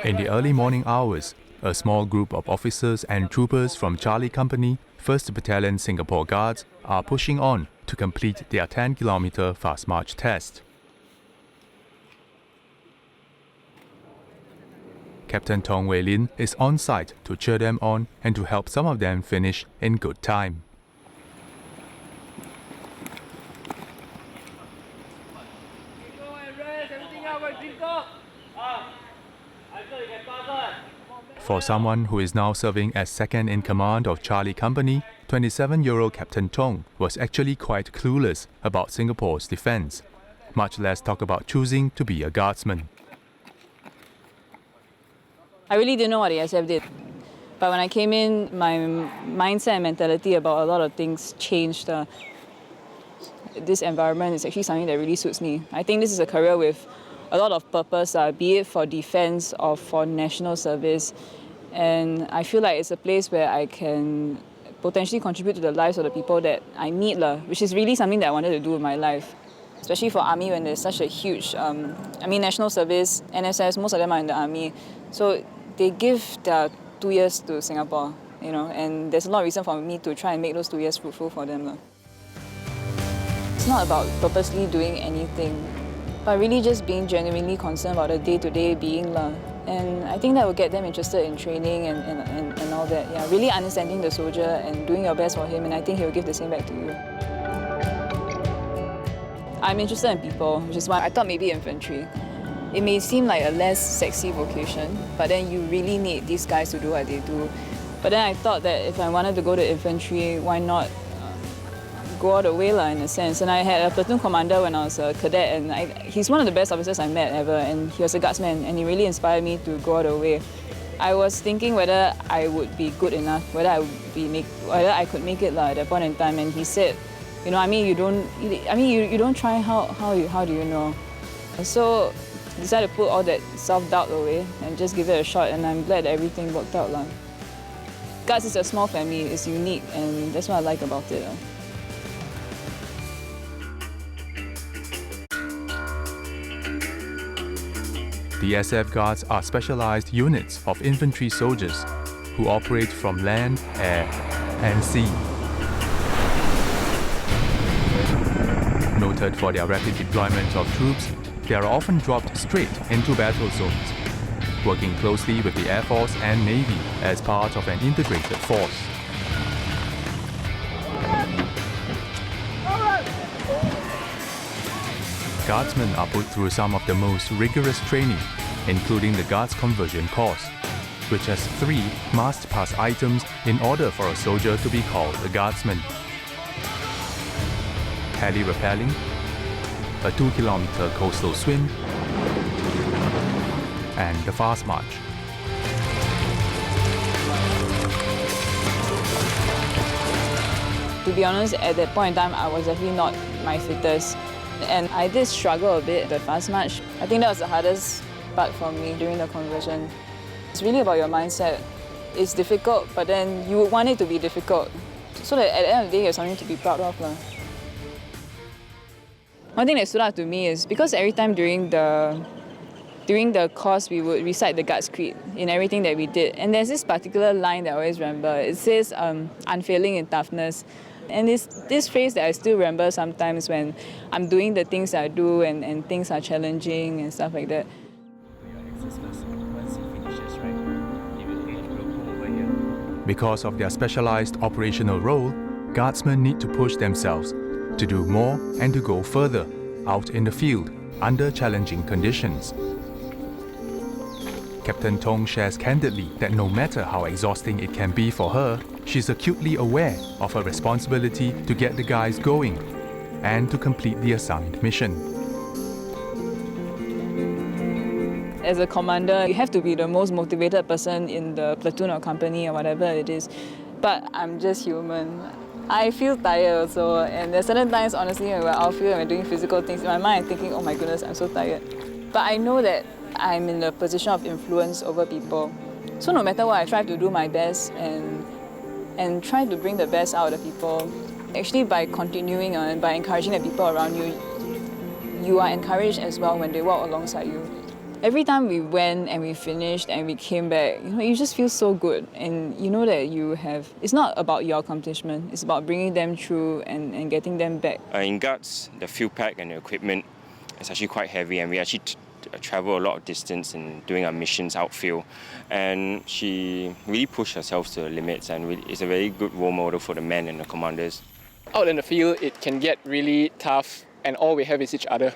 In the early morning hours, a small group of officers and troopers from Charlie Company, 1st Battalion Singapore Guards, are pushing on to complete their 10-kilometer fast march test. Captain Tong Wei Lynn is on site to cheer them on and to help some of them finish in good time. For someone who is now serving as second in command of Charlie Company, 27-year-old Captain Tong was actually quite clueless about Singapore's defense, much less talk about choosing to be a guardsman. I really didn't know what the SF did. But when I came in, my mindset and mentality about a lot of things changed. This environment is actually something that really suits me. I think this is a career with a lot of purpose, be it for defense or for national service. And I feel like it's a place where I can potentially contribute to the lives of the people that I meet, which is really something that I wanted to do with my life. Especially for Army when there's such a huge, national service, NSS, most of them are in the Army. So they give their 2 years to Singapore, and there's a lot of reason for me to try and make those 2 years fruitful for them. It's not about purposely doing anything, but really just being genuinely concerned about the day-to-day being. And I think that will get them interested in training and all that. Yeah, really understanding the soldier and doing your best for him, and I think he will give the same back to you. I'm interested in people, which is why I thought maybe infantry. It may seem like a less sexy vocation, but then you really need these guys to do what they do. But then I thought that if I wanted to go to infantry, why not go all the way in a sense. And I had a platoon commander when I was a cadet, and he's one of the best officers I met ever, and he was a guardsman, and he really inspired me to go all the way. I was thinking whether I would be good enough, whether I could make it at that point in time, and he said, you don't try, how do you know? So I decided to put all that self-doubt away and just give it a shot, and I'm glad that everything worked out. Guards is a small family, it's unique, and that's what I like about it. The SF Guards are specialized units of infantry soldiers who operate from land, air, and sea. Noted for their rapid deployment of troops, they are often dropped straight into battle zones, working closely with the Air Force and Navy as part of an integrated force. Guardsmen are put through some of the most rigorous training, including the Guards Conversion course, which has 3 must-pass items in order for a soldier to be called a guardsman: heli-rappelling, a 2-kilometer coastal swim, and the fast march. To be honest, at that point in time, I was definitely not my fittest. And I did struggle a bit, the fast march. I think that was the hardest part for me during the conversion. It's really about your mindset. It's difficult, but then you want it to be difficult, so that at the end of the day, you have something to be proud of. One thing that stood out to me is because every time during the course, we would recite the Guards Creed in everything that we did. And there's this particular line that I always remember. It says, unfailing in toughness. And this phrase that I still remember sometimes when I'm doing the things that I do and things are challenging and stuff like that. Because of their specialized operational role, guardsmen need to push themselves to do more and to go further out in the field under challenging conditions. Captain Tong shares candidly that no matter how exhausting it can be for her, she's acutely aware of her responsibility to get the guys going and to complete the assigned mission. As a commander, you have to be the most motivated person in the platoon or company or whatever it is. But I'm just human. I feel tired also, and there's certain times, honestly, where I'll feel when I'm doing physical things, in my mind I'm thinking, oh my goodness, I'm so tired. But I know that I'm in a position of influence over people. So no matter what, I try to do my best and try to bring the best out of the people. Actually, by continuing and by encouraging the people around you, you are encouraged as well when they walk alongside you. Every time we went and we finished and we came back, you just feel so good. And you know that it's not about your accomplishment, it's about bringing them through and getting them back. In Guards, the fuel pack and the equipment is actually quite heavy, and we actually travel a lot of distance in doing our missions outfield. And she really pushed herself to the limits and is a very good role model for the men and the commanders. Out in the field, it can get really tough, and all we have is each other.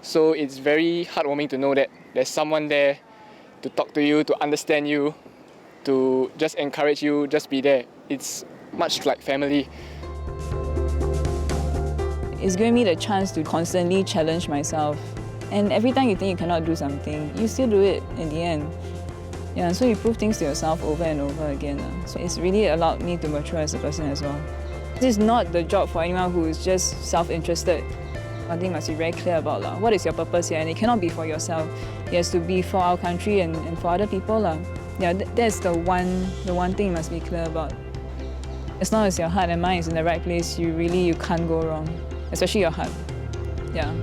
So it's very heartwarming to know that there's someone there to talk to you, to understand you, to just encourage you, just be there. It's much like family. It's giving me the chance to constantly challenge myself. And every time you think you cannot do something, you still do it in the end. Yeah, so you prove things to yourself over and over again. So it's really allowed me to mature as a person as well. This is not the job for anyone who is just self-interested. One thing must be very clear about what is your purpose here, and it cannot be for yourself. It has to be for our country and for other people. Yeah, that's the one thing you must be clear about. As long as your heart and mind is in the right place, you can't go wrong, especially your heart. Yeah.